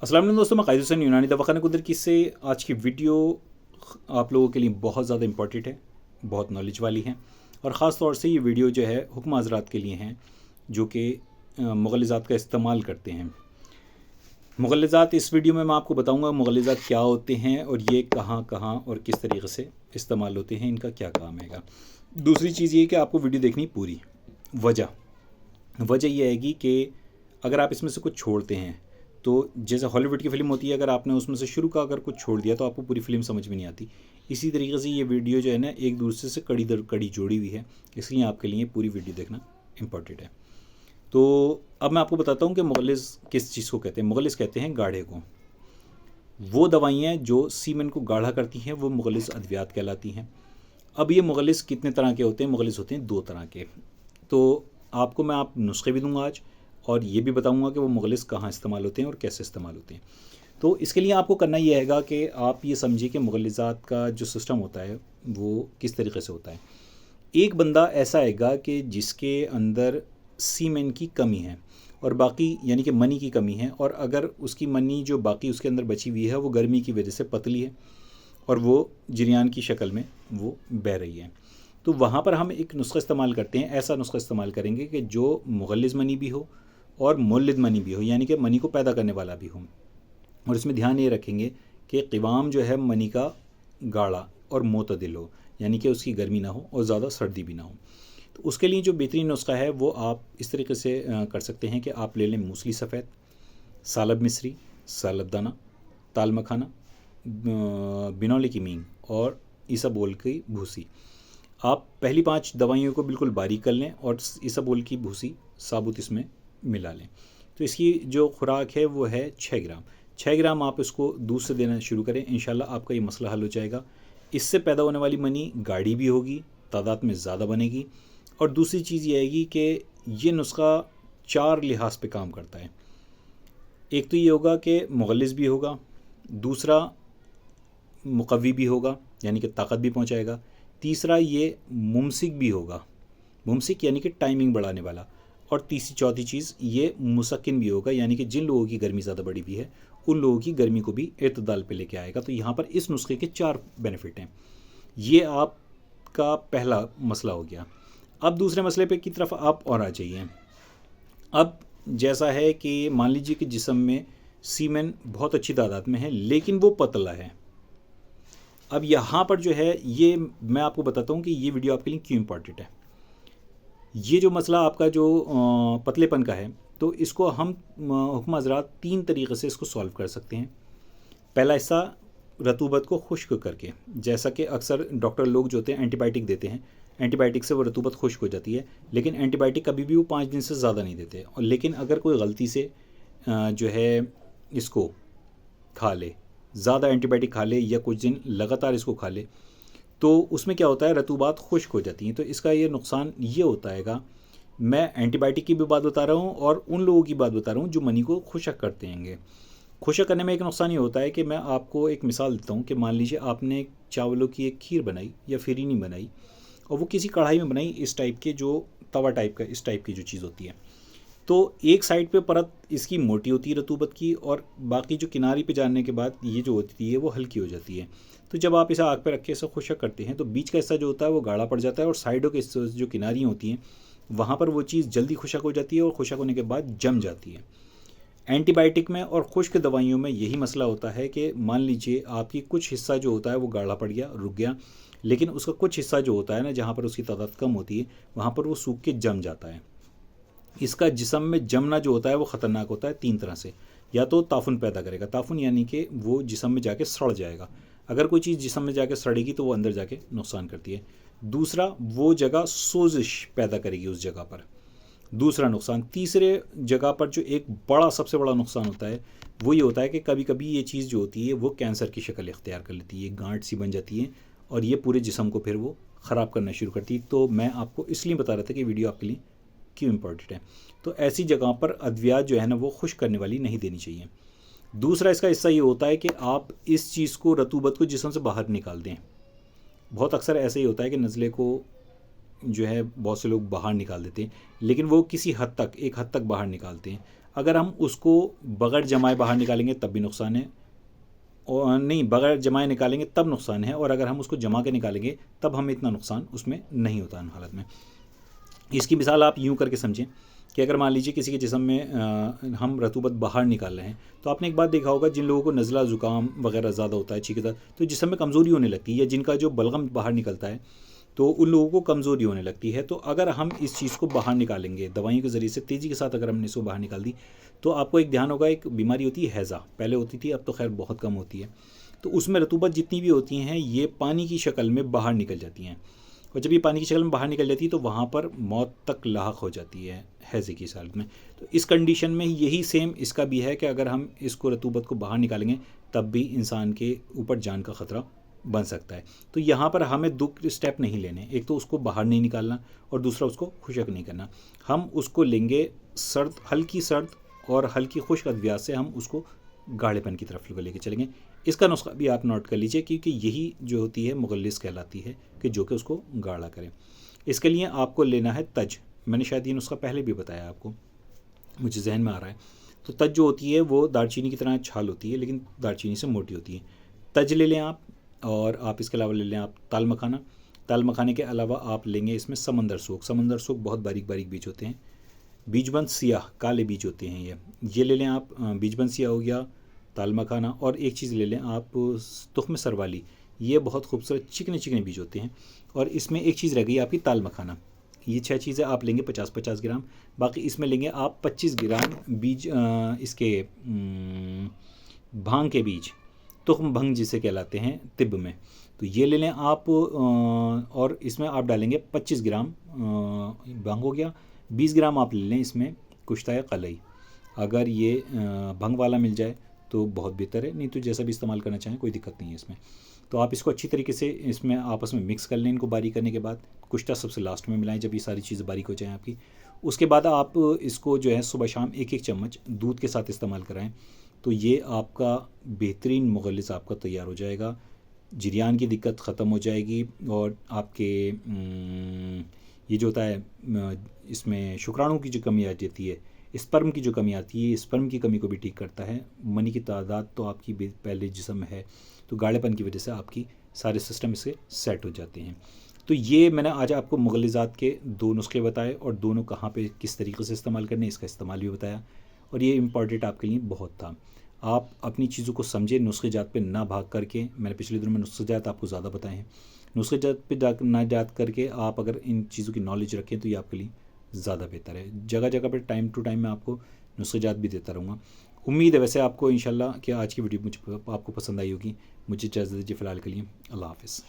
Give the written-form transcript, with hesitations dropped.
अस्सलाम वालेकुम दोस्तों, मैं कायद हुसैन यूनानी दवाखाना कुदर की से आज की वीडियो आप लोगों के लिए बहुत ज़्यादा इंपॉर्टेंट है, बहुत नॉलेज वाली है। और ख़ास तौर से ये वीडियो जो है हुक्म हज़रात के लिए हैं जो कि मुग़ल्लिज़ात का इस्तेमाल करते हैं। मुग़ल्लिज़ात इस वीडियो में मैं आपको बताऊंगा मुग़ल्लिज़ात क्या होते हैं और ये कहाँ कहाँ और किस तरीके से इस्तेमाल होते हैं, इनका क्या काम हैगा। दूसरी चीज़ ये कि आपको वीडियो देखनी पूरी। वजह वजह यह आएगी कि अगर आप इसमें से कुछ छोड़ते हैं तो जैसे हॉलीवुड की फ़िल्म होती है, अगर आपने उसमें से शुरू का अगर कुछ छोड़ दिया तो आपको पूरी फ़िल्म समझ में नहीं आती। इसी तरीके से ये वीडियो जो है ना एक दूसरे से कड़ी दर कड़ी जोड़ी हुई है, इसलिए आपके लिए पूरी वीडियो देखना इम्पॉर्टेंट है। तो अब मैं आपको बताता हूँ कि मुग़ल्लिज़ किस चीज़ को कहते हैं। मुग़ल्लिज़ कहते हैं गाढ़े को। वो दवाइयाँ जो सीमेंट को गाढ़ा करती हैं वो मुग़ल्लिज़ अद्वियात कहलाती हैं। अब ये मुग़ल्लिज़ कितने तरह के होते हैं? मुग़ल्लिज़ होते हैं 2 तरह के। तो आपको मैं नुस्खे भी दूंगा आज, और ये भी बताऊंगा कि वो मुग़ल्लिज़ कहाँ इस्तेमाल होते हैं और कैसे इस्तेमाल होते हैं। तो इसके लिए आपको करना ये हैगा कि आप ये समझिए कि मुग़ल्लिज़ात का जो सिस्टम होता है वो किस तरीके से होता है। एक बंदा ऐसा आएगा कि जिसके अंदर सीमेन की कमी है और बाकी यानी कि मनी की कमी है, और अगर उसकी मनी जो बाकी उसके अंदर बची हुई है वो गर्मी की वजह से पतली है और वो जरियान की शक्ल में वो बह रही है, तो वहाँ पर हम एक नुस्खा इस्तेमाल करते हैं। ऐसा नुस्खा इस्तेमाल करेंगे कि जो मुग़ल्लिज़ मनी भी हो और मुवल्लिद मनी भी हो, यानी कि मनी को पैदा करने वाला भी हो। और इसमें ध्यान ये रखेंगे कि क़िवाम जो है मनी का गाढ़ा और मोतदिल हो, यानी कि उसकी गर्मी ना हो और ज़्यादा सर्दी भी ना हो। तो उसके लिए जो बेहतरीन नुस्खा है वो आप इस तरीके से कर सकते हैं कि आप ले लें मूसली सफ़ेद, सालब मिस्री, सालब दाना, ताल मखाना, बिनौले की मींग और इसबगोल की भूसी। आप पहली 5 दवाइयों को बिल्कुल बारीक कर लें और इसबगोल की भूसी साबुत इसमें मिला लें। तो इसकी जो खुराक है वो है 6 ग्राम। 6 ग्राम आप इसको दूध से देना शुरू करें, इंशाल्लाह आपका ये मसला हल हो जाएगा। इससे पैदा होने वाली मनी गाढ़ी भी होगी, तादाद में ज़्यादा बनेगी। और दूसरी चीज़ ये आएगी कि ये नुस्खा 4 लिहाज पे काम करता है। एक तो ये होगा कि मुग़ल्लिज़ भी होगा, दूसरा मुक़व्वी भी होगा यानी कि ताकत भी पहुँचाएगा, तीसरा ये मुमसिक भी होगा, मुमसिक यानी कि टाइमिंग बढ़ाने वाला, और तीसरी चौथी चीज़ ये मुसक्किन भी होगा, यानी कि जिन लोगों की गर्मी ज़्यादा बढ़ी हुई है उन लोगों की गर्मी को भी एतदाल पे लेके आएगा। तो यहाँ पर इस नुस्खे के 4 बेनिफिट हैं। ये आपका पहला मसला हो गया। अब दूसरे मसले पे की तरफ आप और आ जाइए। अब जैसा है कि मान लीजिए कि जिस्म में सीमेन बहुत अच्छी तादाद में है लेकिन वो पतला है। अब यहाँ पर जो है ये मैं आपको बताता हूँ कि ये वीडियो आपके लिए क्यों इम्पॉर्टेंट है। ये जो मसला आपका जो पतलेपन का है, तो इसको हम हुक्म हज़रात 3 तरीक़े से इसको सॉल्व कर सकते हैं। पहला हिस्सा रतूबत को खुश्क करके, जैसा कि अक्सर डॉक्टर लोग जो होते हैं एंटीबायोटिक देते हैं, एंटीबायोटिक से वो रतूबत खुश्क हो जाती है, लेकिन एंटीबायोटिक कभी भी वो 5 दिन से ज़्यादा नहीं देते। और लेकिन अगर कोई गलती से जो है इसको खा ले, ज़्यादा एंटीबायोटिक खा ले या कुछ दिन लगातार इसको खा ले, तो उसमें क्या होता है, रतूबात खुश्क हो जाती हैं। तो इसका ये नुकसान ये होता है, मैं एंटीबायोटिक की भी बात बता रहा हूँ और उन लोगों की बात बता रहा हूँ जो मनी को खुशक करते हैं। खुशक करने में एक नुकसान ये होता है कि मैं आपको एक मिसाल देता हूँ कि मान लीजिए आपने चावलों की एक खीर बनाई या फिरीनी बनाई और वो किसी कढ़ाई में बनाई, इस टाइप के जो तवा टाइप का इस टाइप की जो चीज़ होती है, तो एक साइड पे परत इसकी मोटी होती है रतूबत की, और बाकी जो किनारी पे जाने के बाद ये जो होती है वो हल्की हो जाती है। तो जब आप इसे आग पे रख के इसे खुशक करते हैं तो बीच का हिस्सा जो होता है वो गाढ़ा पड़ जाता है और साइडों के जो किनारी होती हैं वहाँ पर वो चीज़ जल्दी खुशक हो जाती है और खुशक होने के बाद जम जाती है। एंटीबायोटिक में और खुश्क दवाइयों में यही मसला होता है कि मान लीजिए आपकी कुछ हिस्सा जो होता है वो गाढ़ा पड़ गया, रुक गया, लेकिन उसका कुछ हिस्सा जो होता है ना, जहाँ पर उसकी तादाद कम होती है वहाँ पर वो सूख के जम जाता है। इसका जिस्म में जमना जो होता है वो ख़तरनाक होता है 3 तरह से। या तो ताफुन पैदा करेगा, ताफुन यानी कि वो जिस्म में जाके सड़ जाएगा। अगर कोई चीज़ जिस्म में जाके सड़ेगी तो वो अंदर जाके नुकसान करती है। दूसरा, वो जगह सोजिश पैदा करेगी उस जगह पर, दूसरा नुकसान। तीसरे जगह पर जो एक बड़ा सबसे बड़ा नुकसान होता है वो ये होता है कि कभी कभी ये चीज़ जो होती है वो कैंसर की शक्ल इख्तियार कर लेती है, गांठ सी बन जाती है और ये पूरे जिस्म को फिर वो ख़राब करना शुरू करती है। तो मैं आपको इसलिए बता रहा था कि वीडियो आपके लिए क्यों इम्पोर्टेंट है। तो ऐसी जगह पर अद्वियात जो है ना वो खुश करने वाली नहीं देनी चाहिए। दूसरा इसका हिस्सा ये होता है कि आप इस चीज़ को, रतूबत को जिस्म से बाहर निकाल दें। बहुत अक्सर ऐसा ही होता है कि नज़ले को जो है बहुत से लोग बाहर निकाल देते हैं, लेकिन वो किसी हद तक, एक हद तक बाहर निकालते हैं। अगर हम उसको बगैर जमाए बाहर निकालेंगे तब भी नुकसान है, और नहीं बगैर जमाए निकालेंगे तब नुकसान है, और अगर हम उसको जमा के निकालेंगे तब हमें इतना नुकसान उसमें नहीं होता इन हालत में। इसकी मिसाल आप यूँ करके समझें कि अगर मान लीजिए किसी के जिस्म में हम रतूबत बाहर निकाल रहे हैं, तो आपने एक बात देखा होगा, जिन लोगों को नज़ला ज़ुकाम वगैरह ज़्यादा होता है छींकता, तो जिस्म में कमज़ोरी होने लगती है, या जिनका जो बलगम बाहर निकलता है तो उन लोगों को कमज़ोरी होने लगती है। तो अगर हम इस चीज़ को बाहर निकालेंगे दवाइयों के ज़रिए से तेज़ी के साथ, अगर हमने इसको बाहर निकाल दी, तो आपको एक ध्यान होगा, एक बीमारी होती है हैज़ा, पहले होती थी, अब तो खैर बहुत कम होती है। तो उसमें रतूबत जितनी भी होती हैं ये पानी की शक्ल में बाहर निकल जाती हैं, और जब ये पानी की शक्ल में बाहर निकल जाती है तो वहाँ पर मौत तक लाहक हो जाती है हैज़े की हालत में। तो इस कंडीशन में यही सेम इसका भी है कि अगर हम इसको रतूबत को बाहर निकालेंगे तब भी इंसान के ऊपर जान का ख़तरा बन सकता है। तो यहाँ पर हमें दो स्टेप नहीं लेने, एक तो उसको बाहर नहीं निकालना और दूसरा उसको खुशक नहीं करना। हम उसको लेंगे सर्द, हल्की सर्द और हल्की खुश्क अद्वियात से हम उसको गाढ़ेपन की तरफ लेके चलेंगे। इसका नुस्खा भी आप नोट कर लीजिए, क्योंकि यही जो होती है मुगल्लिस कहलाती है, कि जो कि उसको गाढ़ा करें। इसके लिए आपको लेना है तज। मैंने शायद ये नुस्खा पहले भी बताया आपको, मुझे जहन में आ रहा है। तो तज जो होती है वो दालचीनी की तरह छाल होती है, लेकिन दालचीनी से मोटी होती है। तज ले लें आप, और आप इसके अलावा ले लें आप ताल मखाना। ताल मखाने के अलावा आप लेंगे इसमें समंदर सूख। समंदर सूख बहुत बारीक बारीक बीज होते हैं, बीजबंद सियाह काले बीज होते हैं ये ले लें आप। बीजबंद सियाह हो गया, ताल मखाना, और एक चीज़ ले लें आप तुख्म सरवाली, ये बहुत खूबसूरत चिकने चिकने बीज होते हैं। और इसमें एक चीज़ रह गई आपकी ताल मखाना। ये 6 चीज़ें आप लेंगे 50-50 ग्राम। बाकी इसमें लेंगे आप 25 ग्राम बीज इसके भांग के बीज, तुख्म भंग जिसे कहलाते हैं तिब में, तो ये ले लें आप। और इसमें आप डालेंगे 25 ग्राम भंग हो गया, 20 ग्राम आप ले लें इसमें कुश्ता कलई। अगर ये भंग वाला मिल जाए तो बहुत बेहतर है, नहीं तो जैसा भी इस्तेमाल करना चाहें कोई दिक्कत नहीं है इसमें। तो आप इसको अच्छी तरीके से इसमें आपस में मिक्स कर लें। इनको बारीक करने के बाद कुश्ता सबसे लास्ट में मिलाएं, जब ये सारी चीज़ें बारीक हो जाएं आपकी। उसके बाद आप इसको जो है सुबह शाम 1-1 चम्मच दूध के साथ इस्तेमाल कराएं, तो ये आपका बेहतरीन मुगल्लिस आपका तैयार हो जाएगा। जरियान की दिक्कत ख़त्म हो जाएगी, और आपके ये जो होता है इसमें शुक्राणु की जो कमी आ जाती है, स्पर्म की जो कमी आती है, स्पर्म की कमी को भी ठीक करता है। मनी की तादाद तो आपकी पहले जिस्म में है, तो गाढ़ेपन की वजह से आपकी सारे सिस्टम इससे सेट हो जाते हैं। तो ये मैंने आज आपको मुगल्लिज़ात के 2 नुस्खे बताए, और दोनों कहाँ पे किस तरीके से इस्तेमाल करने, इसका इस्तेमाल भी बताया, और ये इम्पॉर्टेंट आपके लिए बहुत था। आप अपनी चीज़ों को समझें, नुस्खे जात पे ना भाग करके। मैंने पिछले दिनों में नुस्खे जात आपको ज़्यादा बताए हैं, नुस्खे जात पे ना जात करके आप अगर इन चीज़ों की नॉलेज रखें तो ये आपके लिए ज़्यादा बेहतर है। जगह जगह पर टाइम टू टाइम मैं आपको नुस्खे जात भी देता रहूँगा। उम्मीद है वैसे आपको इंशाल्लाह कि आज की वीडियो मुझे आपको पसंद आई होगी। मुझे इजाज़त दीजिए फ़िलहाल के लिए, अल्लाह हाफ़िज़।